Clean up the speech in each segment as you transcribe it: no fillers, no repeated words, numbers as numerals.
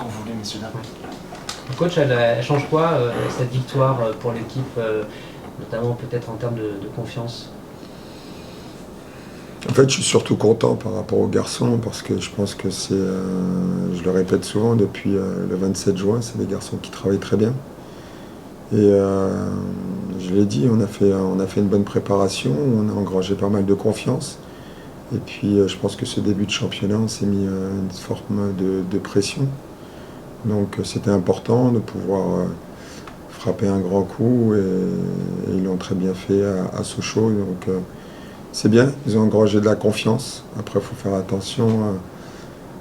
vous voulez, messieurs, dames. Coach, elle change quoi cette victoire pour l'équipe, notamment peut-être en termes de confiance? En fait, je suis surtout content par rapport aux garçons parce que je pense que c'est, je le répète souvent, depuis le 27 juin, c'est des garçons qui travaillent très bien. Et je l'ai dit, on a fait une bonne préparation, on a engrangé pas mal de confiance. Et puis je pense que ce début de championnat, on s'est mis une forme de pression. Donc c'était important de pouvoir frapper un grand coup et ils l'ont très bien fait à Sochaux. Donc c'est bien, ils ont engrangé de la confiance. Après, il faut faire attention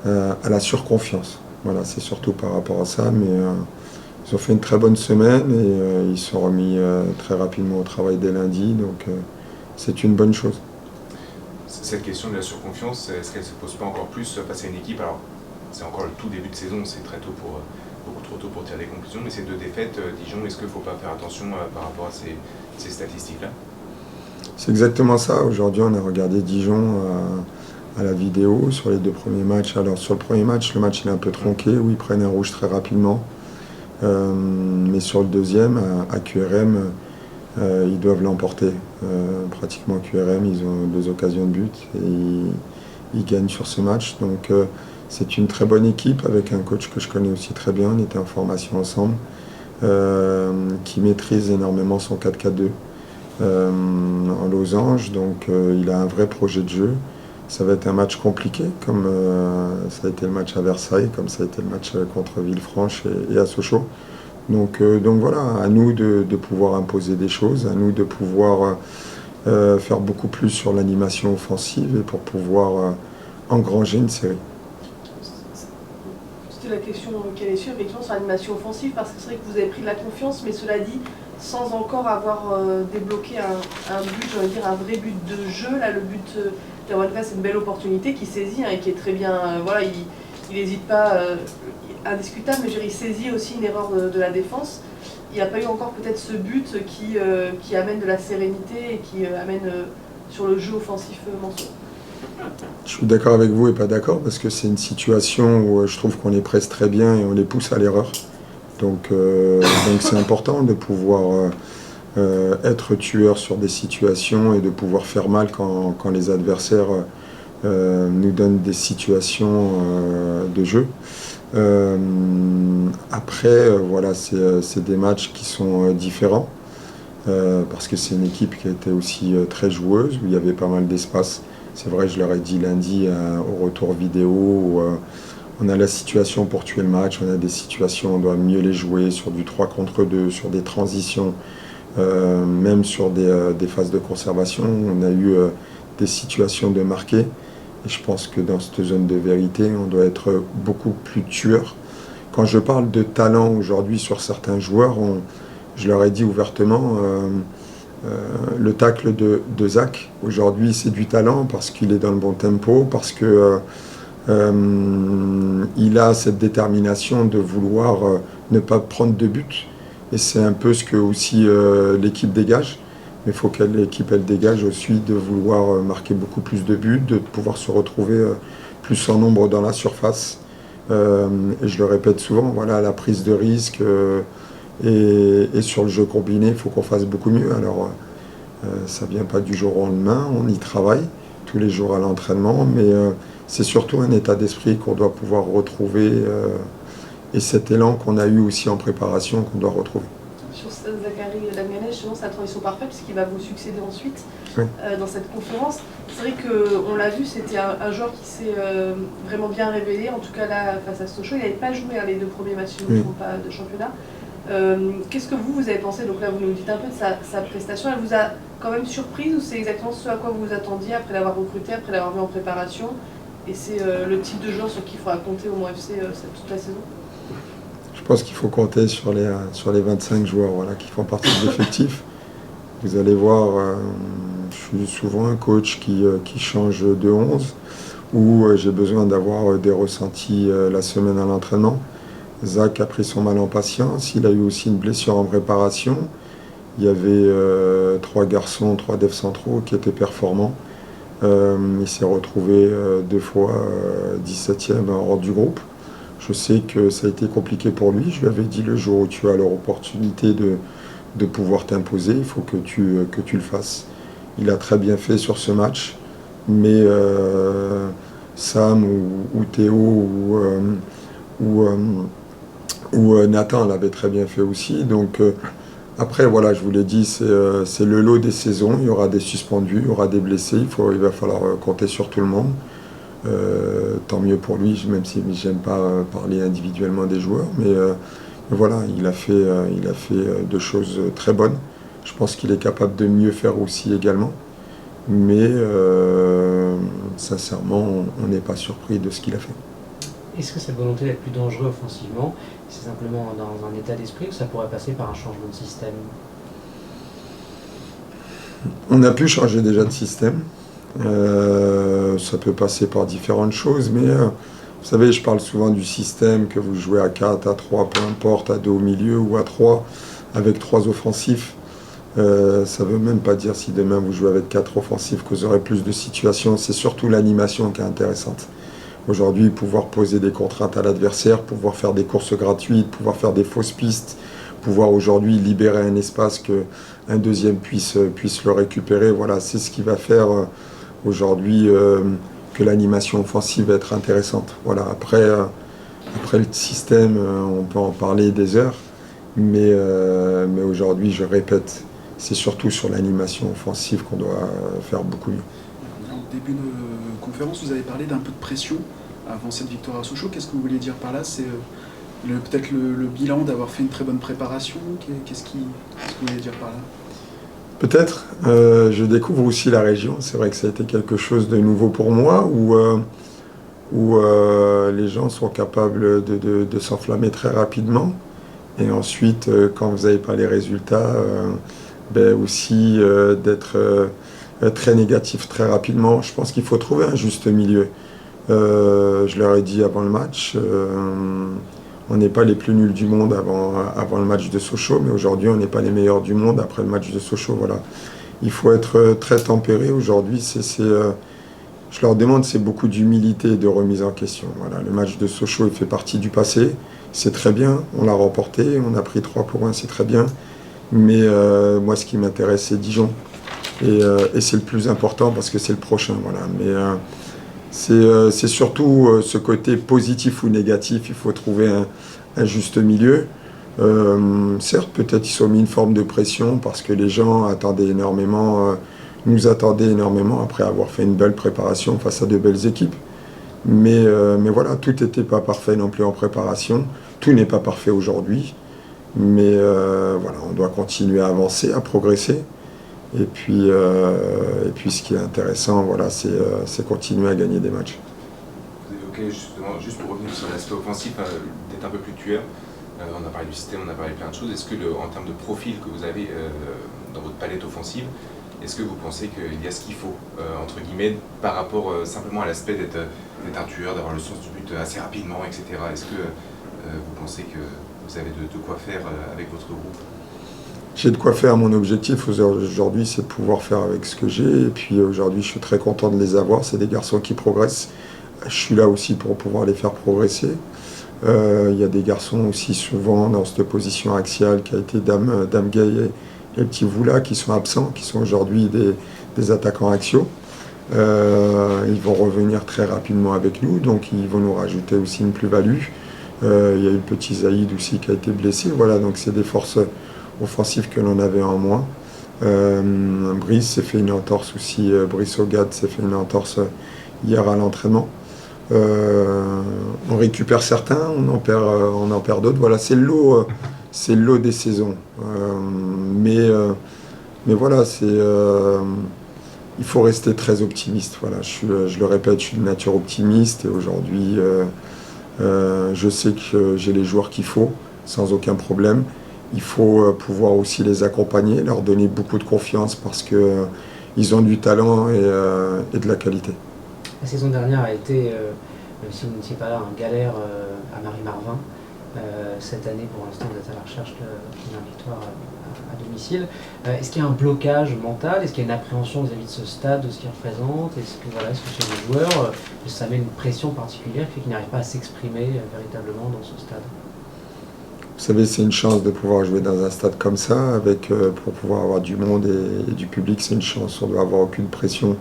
à la surconfiance. Voilà, c'est surtout par rapport à ça. Mais ils ont fait une très bonne semaine et ils se sont remis très rapidement au travail dès lundi. Donc c'est une bonne chose. Cette question de la surconfiance, est-ce qu'elle ne se pose pas encore plus face à une équipe? Alors, c'est encore le tout début de saison, c'est très tôt beaucoup trop tôt pour tirer des conclusions, mais ces deux défaites, Dijon, est-ce qu'il ne faut pas faire attention par rapport à ces statistiques-là? C'est exactement ça. Aujourd'hui, on a regardé Dijon à la vidéo sur les deux premiers matchs. Alors, sur le premier match, le match il est un peu tronqué, où ils prennent un rouge très rapidement. Mais sur le deuxième, à QRM, ils doivent l'emporter. Pratiquement QRM, ils ont 2 occasions de but et ils gagnent sur ce match. Donc, c'est une très bonne équipe avec un coach que je connais aussi très bien. On était en formation ensemble, qui maîtrise énormément son 4-4-2. En losange, donc il a un vrai projet de jeu. Ça va être un match compliqué, comme ça a été le match à Versailles, comme ça a été le match contre Villefranche et à Sochaux. Donc voilà, à nous de pouvoir imposer des choses, à nous de pouvoir faire beaucoup plus sur l'animation offensive et pour pouvoir engranger une série. C'était la question qui allait suivre, effectivement, sur l'animation offensive, parce que c'est vrai que vous avez pris de la confiance, mais cela dit, sans encore avoir débloqué un but, j'ai envie de dire un vrai but de jeu. Là, le but d'Erwan, c'est une belle opportunité qui saisit et qui est très bien. Voilà, il n'hésite pas, indiscutable, mais il saisit aussi une erreur de la défense. Il n'y a pas eu encore peut-être ce but qui amène de la sérénité et qui amène sur le jeu offensif mensuel. Je suis d'accord avec vous et pas d'accord parce que c'est une situation où je trouve qu'on les presse très bien et on les pousse à l'erreur. Donc c'est important de pouvoir être tueur sur des situations et de pouvoir faire mal quand les adversaires nous donnent des situations de jeu. Après, voilà, c'est des matchs qui sont différents parce que c'est une équipe qui a été aussi très joueuse, où il y avait pas mal d'espace. C'est vrai, je leur ai dit lundi au retour vidéo où on a la situation pour tuer le match, on a des situations, on doit mieux les jouer sur du 3 contre 2, sur des transitions, même sur des phases de conservation. On a eu des situations de marquer. Et je pense que dans cette zone de vérité, on doit être beaucoup plus tueur. Quand je parle de talent aujourd'hui sur certains joueurs, je leur ai dit ouvertement, le tacle de Zach, aujourd'hui, c'est du talent parce qu'il est dans le bon tempo, parce que il a cette détermination de vouloir ne pas prendre de but. Et c'est un peu ce que aussi l'équipe dégage. Mais il faut que l'équipe elle dégage aussi de vouloir marquer beaucoup plus de buts, de pouvoir se retrouver plus en nombre dans la surface. Et je le répète souvent, voilà, la prise de risque et sur le jeu combiné, il faut qu'on fasse beaucoup mieux. Alors ça ne vient pas du jour au lendemain, on y travaille tous les jours à l'entraînement, mais c'est surtout un état d'esprit qu'on doit pouvoir retrouver et cet élan qu'on a eu aussi en préparation qu'on doit retrouver. Sur Zachary Damianès, justement, c'est la transition parfaite puisqu'il va vous succéder ensuite dans cette conférence. C'est vrai qu'on l'a vu, c'était un joueur qui s'est vraiment bien révélé, en tout cas là face à Sochaux. Il n'avait pas joué les 2 premiers matchs de championnat. Qu'est-ce que vous avez pensé? Donc là vous nous dites un peu de sa prestation, elle vous a quand même surprise ou c'est exactement ce à quoi vous vous attendiez après l'avoir recruté, après l'avoir vu en préparation, et c'est le type de joueur sur qui il faudra compter au Mans FC toute la saison? Je pense qu'il faut compter sur les 25 joueurs voilà, qui font partie de l'effectif. Vous allez voir, je suis souvent un coach qui change de 11, où j'ai besoin d'avoir des ressentis la semaine à l'entraînement. Zach a pris son mal en patience, il a eu aussi une blessure en préparation. Il y avait 3 garçons, 3 devs centraux qui étaient performants. Il s'est retrouvé 2 fois 17e hors du groupe. Je sais que ça a été compliqué pour lui. Je lui avais dit le jour où tu as l'opportunité de pouvoir t'imposer, il faut que tu le fasses. Il a très bien fait sur ce match, mais Sam ou Théo ou Nathan l'avaient très bien fait aussi. Donc après, voilà, je vous l'ai dit, c'est le lot des saisons. Il y aura des suspendus, il y aura des blessés. Il va falloir compter sur tout le monde. Tant mieux pour lui, même si j'aime pas parler individuellement des joueurs. Mais voilà, il a fait deux choses très bonnes. Je pense qu'il est capable de mieux faire aussi également. Mais sincèrement, on n'est pas surpris de ce qu'il a fait. Est-ce que cette volonté d'être plus dangereux offensivement, c'est simplement dans un état d'esprit ou ça pourrait passer par un changement de système? On a pu changer déjà de système. Ça peut passer par différentes choses, mais vous savez, je parle souvent du système que vous jouez à 4, à 3, peu importe, à 2 au milieu ou à 3, avec 3 offensifs. Ça ne veut même pas dire si demain vous jouez avec 4 offensifs que vous aurez plus de situations. C'est surtout l'animation qui est intéressante. Aujourd'hui, pouvoir poser des contraintes à l'adversaire, pouvoir faire des courses gratuites, pouvoir faire des fausses pistes, pouvoir aujourd'hui libérer un espace qu'un deuxième puisse le récupérer. Voilà, c'est ce qui va faire aujourd'hui que l'animation offensive va être intéressante. Voilà, après le système, on peut en parler des heures, mais aujourd'hui, je répète, c'est surtout sur l'animation offensive qu'on doit faire beaucoup mieux. En début de conférence, vous avez parlé d'un peu de pression avant cette victoire à Sochaux. Qu'est-ce que vous voulez dire par là? C'est peut-être le bilan d'avoir fait une très bonne préparation. Qu'est-ce que vous voulez dire par là? Peut-être. Je découvre aussi la région. C'est vrai que ça a été quelque chose de nouveau pour moi, où les gens sont capables de s'enflammer très rapidement. Et ensuite, quand vous n'avez pas les résultats, aussi d'être très négatif très rapidement. Je pense qu'il faut trouver un juste milieu. Je leur ai dit avant le match, on n'est pas les plus nuls du monde avant le match de Sochaux, mais aujourd'hui on n'est pas les meilleurs du monde après le match de Sochaux. Voilà. Il faut être très tempéré aujourd'hui. Je leur demande, c'est beaucoup d'humilité et de remise en question. Voilà. Le match de Sochaux il fait partie du passé, c'est très bien, on l'a remporté, on a pris 3 points, c'est très bien. Mais moi ce qui m'intéresse c'est Dijon. Et c'est le plus important parce que c'est le prochain. Voilà. Mais c'est surtout ce côté positif ou négatif, il faut trouver un juste milieu. Certes, peut-être ils ont mis une forme de pression parce que les gens nous attendaient énormément après avoir fait une belle préparation face à de belles équipes. Mais voilà, tout n'était pas parfait non plus en préparation, tout n'est pas parfait aujourd'hui. Mais voilà, on doit continuer à avancer, à progresser. Et puis ce qui est intéressant, voilà, c'est continuer à gagner des matchs. Vous évoquez justement, juste pour revenir sur l'aspect offensif, d'être un peu plus tueur. On a parlé du système, on a parlé de plein de choses. Est-ce que en termes de profil que vous avez dans votre palette offensive, est-ce que vous pensez qu'il y a ce qu'il faut, entre guillemets, par rapport simplement à l'aspect d'être un tueur, d'avoir le sens du but assez rapidement, etc. Est-ce que vous pensez que vous avez de quoi faire avec votre groupe? J'ai de quoi faire. Mon objectif aujourd'hui, c'est de pouvoir faire avec ce que j'ai. Et puis aujourd'hui, je suis très content de les avoir. C'est des garçons qui progressent. Je suis là aussi pour pouvoir les faire progresser. Il y a des garçons aussi souvent dans cette position axiale qui a été Dame Gay et le petit Voula qui sont absents, qui sont aujourd'hui des attaquants axiaux. Ils vont revenir très rapidement avec nous, donc ils vont nous rajouter aussi une plus-value. Il y a eu le petit Zaïd aussi qui a été blessé. Voilà, donc c'est des forces offensif que l'on avait en moins. Brice s'est fait une entorse aussi, Brice Ogad s'est fait une entorse hier à l'entraînement. On récupère certains, on en perd d'autres. Voilà, c'est le lot des saisons. Mais voilà, il faut rester très optimiste. Voilà, je le répète, je suis de nature optimiste et aujourd'hui, je sais que j'ai les joueurs qu'il faut, sans aucun problème. Il faut pouvoir aussi les accompagner, leur donner beaucoup de confiance parce qu'ils ont du talent et de la qualité. La saison dernière a été, même si vous n'étiez pas là, un galère à Marie-Marvin. Cette année, pour l'instant, vous êtes à la recherche de première victoire à domicile. Est-ce qu'il y a un blocage mental? Est-ce qu'il y a une appréhension vis-à-vis de ce stade, de ce qu'il représente? Est-ce que chez les joueurs, ça met une pression particulière qui fait qu'ils n'arrivent pas à s'exprimer véritablement dans ce stade? Vous savez, c'est une chance de pouvoir jouer dans un stade comme ça, pour pouvoir avoir du monde et du public, c'est une chance. On ne doit avoir aucune pression.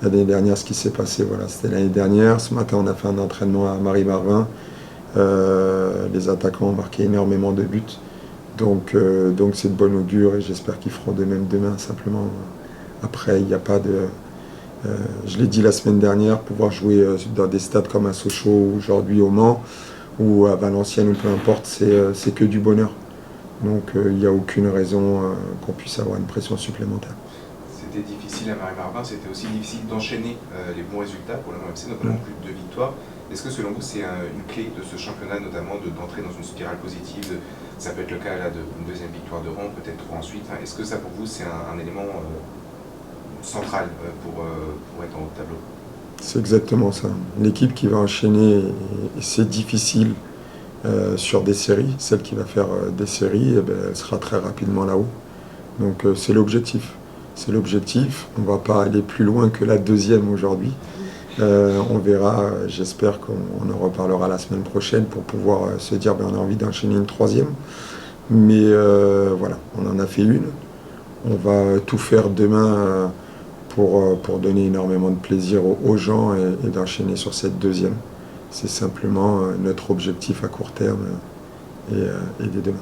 L'année dernière, ce qui s'est passé, voilà, c'était l'année dernière. Ce matin, on a fait un entraînement à Marie-Marvin. Les attaquants ont marqué énormément de buts. Donc c'est de bon augure et j'espère qu'ils feront de même demain. Simplement, après, il n'y a pas de... je l'ai dit la semaine dernière, pouvoir jouer dans des stades comme à Sochaux, aujourd'hui au Mans, ou à Valenciennes, ou peu importe, c'est que du bonheur. Donc il n'y a aucune raison qu'on puisse avoir une pression supplémentaire. C'était difficile à Marie-Marvin, c'était aussi difficile d'enchaîner les bons résultats pour le FC, notamment plus de 2 victoires. Est-ce que selon vous c'est une clé de ce championnat, notamment d'entrer dans une spirale positive, ça peut être le cas là d'une deuxième victoire de rang, peut-être 3 ensuite. Est-ce que ça pour vous c'est un élément central pour être en haut de tableau? C'est exactement ça. L'équipe qui va enchaîner, et c'est difficile sur des séries, celle qui va faire des séries, elle sera très rapidement là-haut. Donc c'est l'objectif. C'est l'objectif. On ne va pas aller plus loin que la deuxième aujourd'hui. On verra, j'espère qu'on en reparlera la semaine prochaine pour pouvoir se dire on a envie d'enchaîner une troisième. Mais voilà, on en a fait une. On va tout faire demain pour donner énormément de plaisir aux gens et d'enchaîner sur cette deuxième. C'est simplement notre objectif à court terme et dès demain.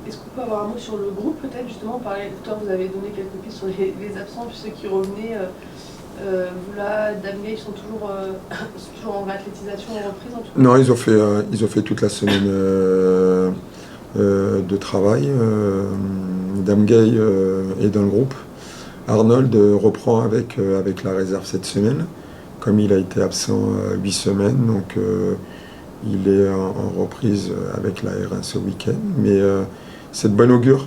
Est-ce qu'on peut avoir un mot sur le groupe peut-être justement? Tout à l'heure vous avez donné quelques pistes sur les absents, puis ceux qui revenaient. Là, Damgay, ils sont toujours en réathlétisation, en reprise en tout cas? Non, ils ont fait toute la semaine de travail. Damgay est dans le groupe. Arnold reprend avec la réserve cette semaine, comme il a été absent 8 semaines, donc il est en reprise avec la R1 ce week-end. Mais c'est de bon augure.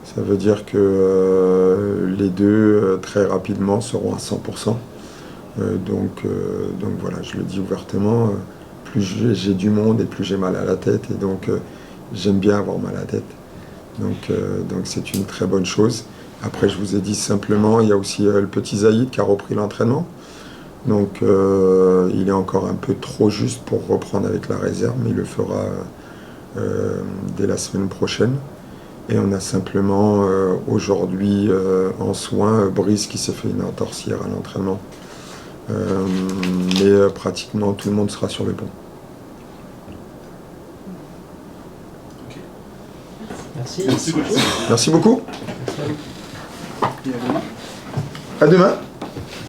Ça veut dire que les deux, très rapidement, seront à 100%. Donc voilà, je le dis ouvertement, plus j'ai du monde et plus j'ai mal à la tête. Et donc j'aime bien avoir mal à la tête. Donc c'est une très bonne chose. Après, je vous ai dit simplement, il y a aussi le petit Zaïd qui a repris l'entraînement. Donc il est encore un peu trop juste pour reprendre avec la réserve, mais il le fera dès la semaine prochaine. Et on a simplement aujourd'hui en soins Brice qui s'est fait une entorsière à l'entraînement. Mais pratiquement tout le monde sera sur le pont. Ok. Merci. Merci beaucoup. Merci beaucoup. Et à demain. À demain.